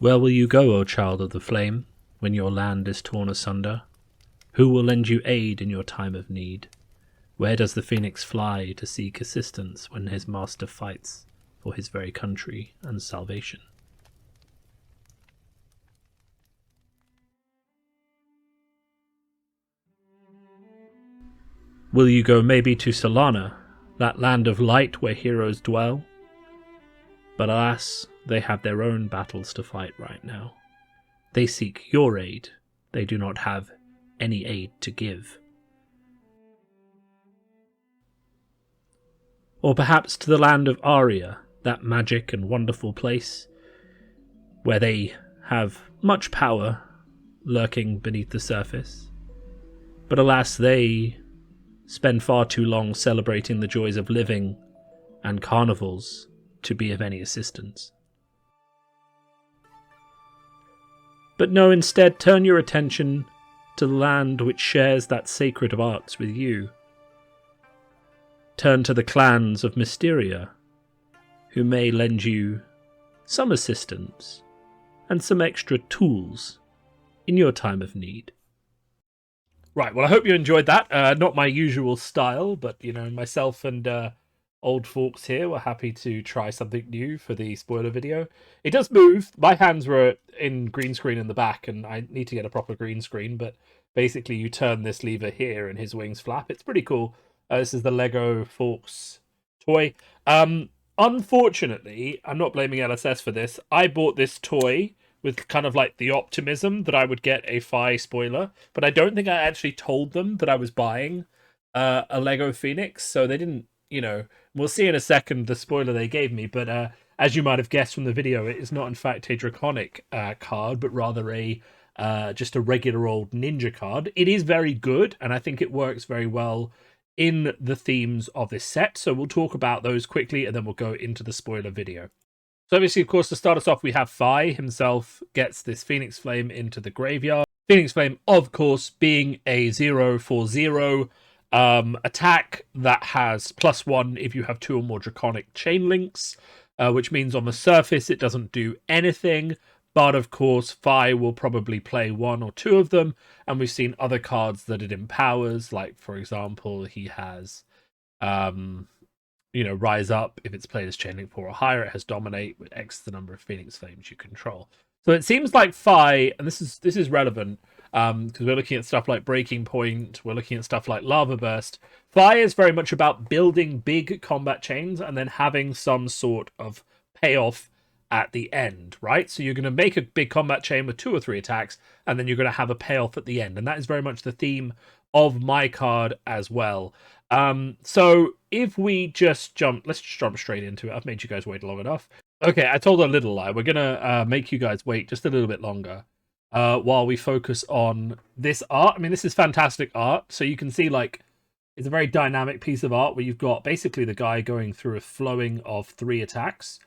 Where will you go, O child of the flame, when your land is torn asunder? Who will lend you aid in your time of need? Where does the phoenix fly to seek assistance when his master fights for his very country and salvation? Will you go maybe to Solana, that land of light where heroes dwell? But alas, they have their own battles to fight right now. They seek your aid. They do not have any aid to give. Or perhaps to the land of Aria, that magic and wonderful place, where they have much power lurking beneath the surface. But alas, they spend far too long celebrating the joys of living and carnivals to be of any assistance. But no, instead turn your attention to the land which shares that sacred of arts with you. Turn to the clans of Mysteria, who may lend you some assistance and some extra tools in your time of need. Right, well, I hope you enjoyed that. Not my usual style, but, myself and old folks here were happy to try something new for the spoiler video. It does move. My hands were in green screen in the back, and I need to get a proper green screen, but basically you turn this lever here and his wings flap. It's pretty cool. This is the Lego Forks toy. Unfortunately, I'm not blaming LSS for this. I bought this toy with kind of like the optimism that I would get a Fi spoiler, but I don't think I actually told them that I was buying a Lego Phoenix, so they didn't, we'll see in a second the spoiler they gave me, but as you might have guessed from the video, it is not in fact a Draconic card, but rather a just a regular old ninja card. It is very good, and I think it works very well in the themes of this set, so we'll talk about those quickly, and then we'll go into the spoiler video. So obviously, of course, to start us off, we have Fi himself gets this Phoenix Flame into the graveyard. Phoenix Flame, of course, being a 0/0 attack that has +1 if you have 2 or more Draconic chain links, which means on the surface it doesn't do anything. But of course, Fi will probably play 1 or 2 of them, and we've seen other cards that it empowers, like, for example, he has Rise Up. If it's played as Chainlink 4 or higher, it has Dominate, with X the number of Phoenix Flames you control. So it seems like Fi, and this is relevant, because we're looking at stuff like Breaking Point, we're looking at stuff like Lava Burst. Fi is very much about building big combat chains and then having some sort of payoff at the end, right? So you're going to make a big combat chain with 2 or 3 attacks, and then you're going to have a payoff at the end, and that is very much the theme of my card as well. So if we just let's just jump straight into it. I've made you guys wait long enough. Okay, I told a little lie. We're gonna make you guys wait just a little bit longer while we focus on this art. I mean, this is fantastic art. So you can see, like, it's a very dynamic piece of art where you've got basically the guy going through a flowing of 3 attacks.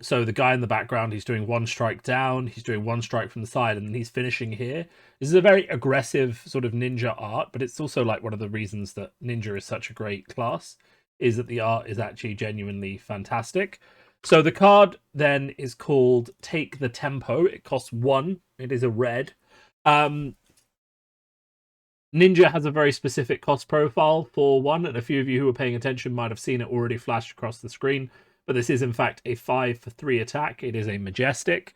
So the guy in the background, he's doing 1 strike down, he's doing 1 strike from the side, and then he's finishing here. This is a very aggressive sort of ninja art, but it's also like one of the reasons that ninja is such a great class, is that the art is actually genuinely fantastic. So the card then is called Take the Tempo. It costs 1. It is a red. Ninja has a very specific cost profile for 1, and a few of you who were paying attention might have seen it already flashed across the screen. But this is, in fact, a 5 for 3 attack. It is a Majestic.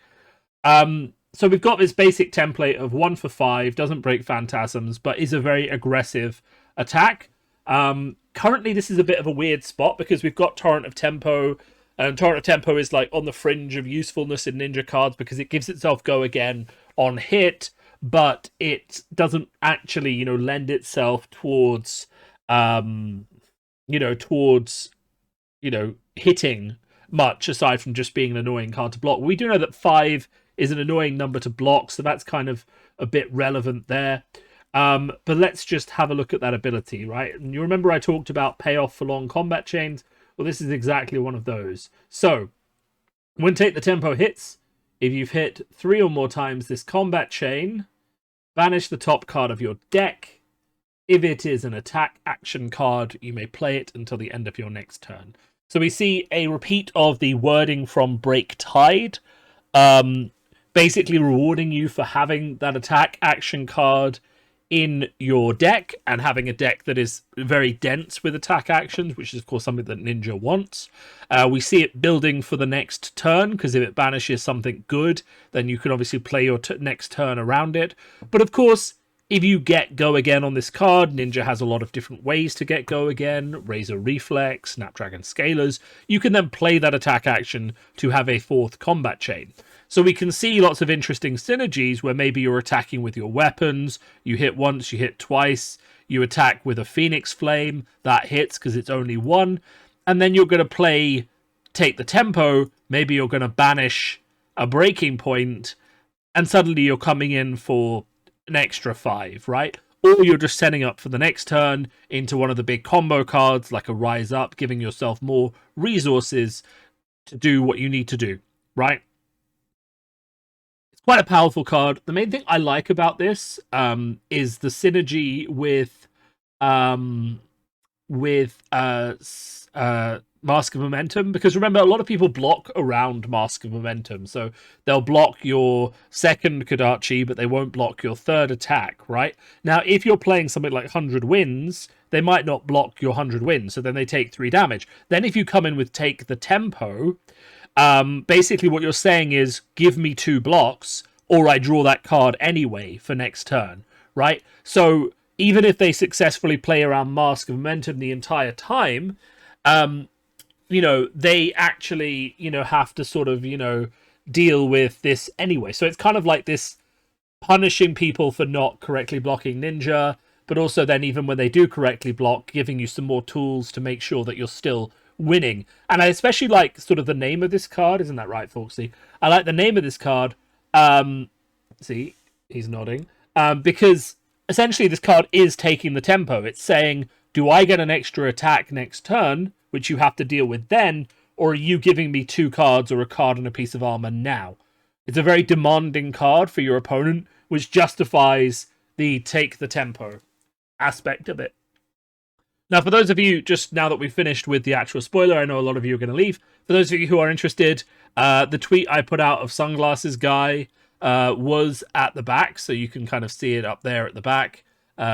So we've got this basic template of 1 for 5, doesn't break phantasms, but is a very aggressive attack. Currently, this is a bit of a weird spot because we've got Torrent of Tempo, and Torrent of Tempo is like on the fringe of usefulness in ninja cards because it gives itself go again on hit, but it doesn't actually, lend itself towards, hitting much aside from just being an annoying card to block. We do know that 5 is an annoying number to block, so that's kind of a bit relevant there. But let's just have a look at that ability, right? And you remember I talked about payoff for long combat chains? Well, this is exactly one of those. So, when Take the Tempo hits, if you've hit 3 or more times this combat chain, banish the top card of your deck. If it is an attack action card, you may play it until the end of your next turn. So we see a repeat of the wording from Break Tide. basically rewarding you for having that attack action card in your deck and having a deck that is very dense with attack actions, which is of course something that Ninja wants. We see it building for the next turn, because if it banishes something good, then you can obviously play your next turn around it. But of course, if you get Go Again on this card, Ninja has a lot of different ways to get Go Again: Razor Reflex, Snapdragon Scalers. You can then play that attack action to have a fourth combat chain. So we can see lots of interesting synergies where maybe you're attacking with your weapons, you hit once, you hit twice, you attack with a Phoenix Flame, that hits because it's only one, and then you're going to play Take the Tempo, maybe you're going to banish a Breaking Point, and suddenly you're coming in for an extra 5, right? Or you're just setting up for the next turn into one of the big combo cards, like a Rise Up, giving yourself more resources to do what you need to do, right? Quite a powerful card. The main thing I like about this is the synergy um, with Mask of Momentum, because remember, a lot of people block around Mask of Momentum, so they'll block your second Kodachi, but they won't block your third attack, right? Now, if you're playing something like 100 Wins, they might not block your 100 Wins, so then they take 3 damage. Then if you come in with Take the Tempo, basically what you're saying is, give me 2 blocks or I draw that card anyway for next turn, right? So even if they successfully play around Mask of Momentum the entire time, they actually, have to sort of, deal with this anyway. So it's kind of like this punishing people for not correctly blocking Ninja, but also then even when they do correctly block, giving you some more tools to make sure that you're still winning. And I especially like sort of the name of this card. Isn't that right, Foxy? I like the name of this card. See, he's nodding. Because essentially this card is taking the tempo. It's saying, do I get an extra attack next turn, which you have to deal with then, or are you giving me 2 cards or a card and a piece of armor now? It's a very demanding card for your opponent, which justifies the take the tempo aspect of it. Now, for those of you, just now that we've finished with the actual spoiler, I know a lot of you are going to leave. For those of you who are interested, the tweet I put out of Sunglasses Guy was at the back, so you can kind of see it up there at the back.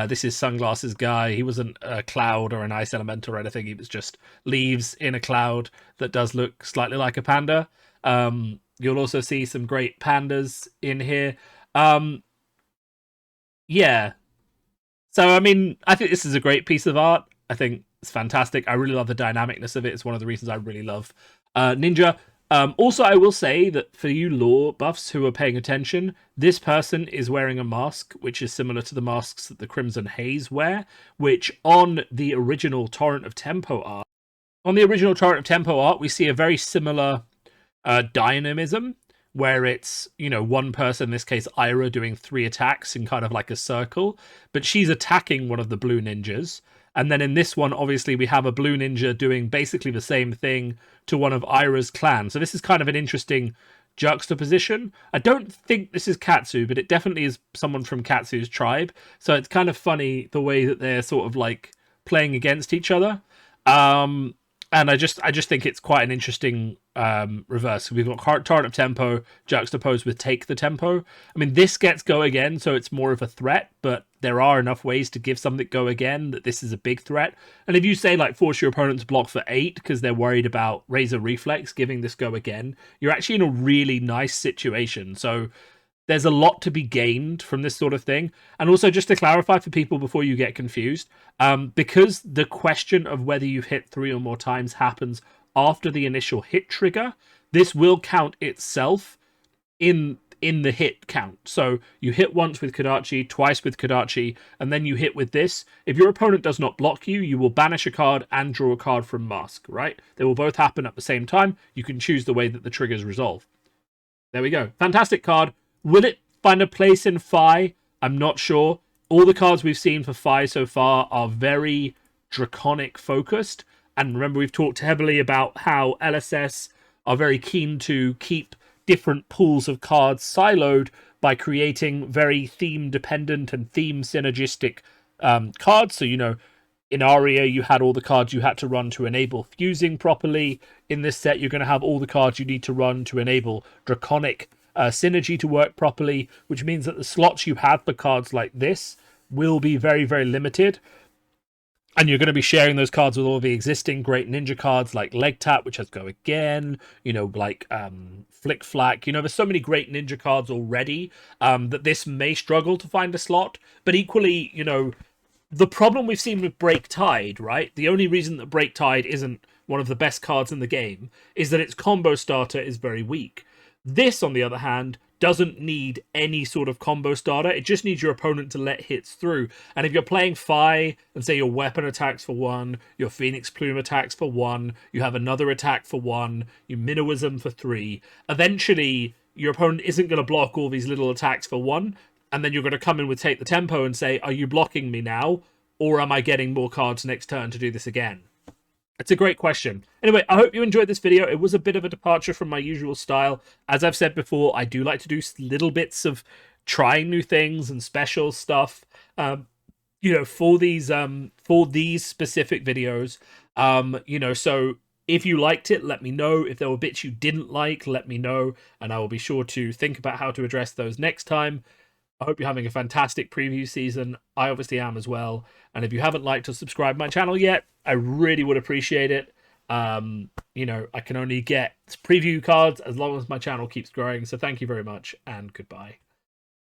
This is Sunglasses Guy. He wasn't a cloud or an ice elemental or anything. He was just leaves in a cloud that does look slightly like a panda. You'll also see some great pandas in here. Yeah. So, I mean, I think this is a great piece of art. I think it's fantastic. I really love the dynamicness of it. It's one of the reasons I really love Ninja. Also, I will say that for you lore buffs who are paying attention, this person is wearing a mask which is similar to the masks that the Crimson Haze wear, which on the original Torrent of Tempo art, we see a very similar dynamism, where it's, one person, in this case Ira, doing 3 attacks in kind of like a circle, but she's attacking one of the blue ninjas. And then in this one, obviously, we have a blue ninja doing basically the same thing to one of Ira's clan. So this is kind of an interesting juxtaposition. I don't think this is Katsu, but it definitely is someone from Katsu's tribe. So it's kind of funny the way that they're sort of like playing against each other. And I just think it's quite an interesting reverse. We've got Torrent of Tempo juxtaposed with Take the Tempo. I mean, this gets Go Again, so it's more of a threat, but there are enough ways to give something Go Again that this is a big threat. And if you say, like, force your opponent to block for 8 because they're worried about Razor Reflex giving this Go Again, you're actually in a really nice situation. So there's a lot to be gained from this sort of thing. And also, just to clarify for people before you get confused, because the question of whether you've hit 3 or more times happens after the initial hit trigger, this will count itself in the hit count. So you hit once with Kodachi, twice with Kodachi, and then you hit with this. If your opponent does not block you, you will banish a card and draw a card from Mask, right? They will both happen at the same time. You can choose the way that the triggers resolve. There we go. Fantastic card. Will it find a place in Phi? I'm not sure. All the cards we've seen for Phi so far are very draconic focused. And remember, we've talked heavily about how LSS are very keen to keep different pools of cards siloed by creating very theme dependent and theme synergistic cards. So, in Aria, you had all the cards you had to run to enable fusing properly. In this set, you're going to have all the cards you need to run to enable Draconic synergy to work properly, which means that the slots you have for cards like this will be very, very limited. And you're going to be sharing those cards with all the existing great ninja cards like Leg Tap, which has Go Again, like Flick Flack. There's so many great ninja cards already that this may struggle to find a slot. But equally, the problem we've seen with Break Tide, right? The only reason that Break Tide isn't one of the best cards in the game is that its combo starter is very weak. This, on the other hand, doesn't need any sort of combo starter. It just needs your opponent to let hits through. And if you're playing Fi, and say your weapon attacks for 1, your Phoenix Plume attacks for 1, you have another attack for 1, you Minnowism for 3, eventually your opponent isn't going to block all these little attacks for 1, and then you're going to come in with Take the Tempo and say, are you blocking me now? Or am I getting more cards next turn to do this again? It's a great question. Anyway, I hope you enjoyed this video. It was a bit of a departure from my usual style. As I've said before, I do like to do little bits of trying new things and special stuff, for these specific videos. So if you liked it, let me know. If there were bits you didn't like, let me know, and I will be sure to think about how to address those next time. I hope you're having a fantastic preview season. I obviously am as well. And if you haven't liked or subscribed my channel yet, I really would appreciate it. I can only get preview cards as long as my channel keeps growing. So thank you very much and goodbye.